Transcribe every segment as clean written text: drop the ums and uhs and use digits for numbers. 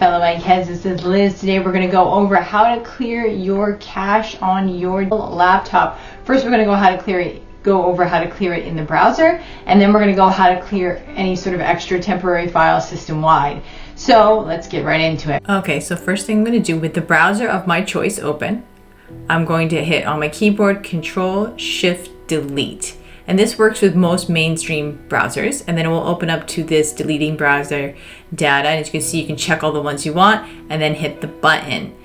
fellow eggheads, this is Liz. Today we're going to go over how to clear your cache on your laptop. First we're going to go over how to clear it in the browser, and then we're going to go how to clear any sort of extra temporary file system wide. So let's get right into it. Okay, so first thing I'm going to do, with the browser of my choice open, I'm going to hit on my keyboard Control-Shift-Delete. And this works with most mainstream browsers, and then it will open up to this deleting browser data. And as you can see, you can check all the ones you want and then hit the button.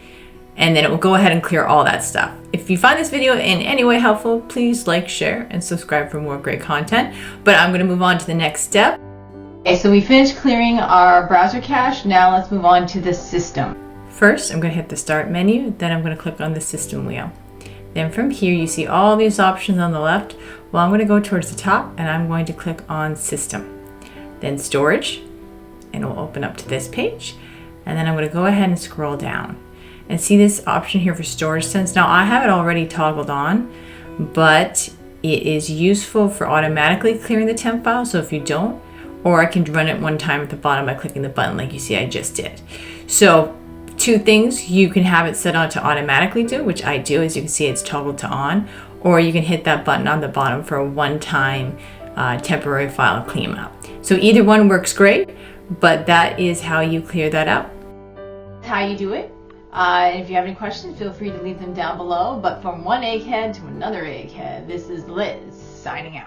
And then it will go ahead and clear all that stuff. If you find this video in any way helpful, please like, share, and subscribe for more great content. But I'm going to move on to the next step. Okay, so we finished clearing our browser cache. Now let's move on to the system. First, I'm going to hit the Start menu, then I'm going to click on the System wheel. Then from here, you see all these options on the left. Well, I'm going to go towards the top and I'm going to click on System. Then Storage, and it will open up to this page. And then I'm going to go ahead and scroll down and see this option here for storage sense. Now, I have it already toggled on, but it is useful for automatically clearing the temp file. So if you don't, or I can run it one time at the bottom by clicking the button like you see I just did. So two things, you can have it set on to automatically do, which I do, as you can see it's toggled to on, or you can hit that button on the bottom for a one-time temporary file cleanup. So either one works great, but that is how you clear that out. That's how you do it. And if you have any questions, feel free to leave them down below. But from one egghead to another egghead, this is Liz signing out.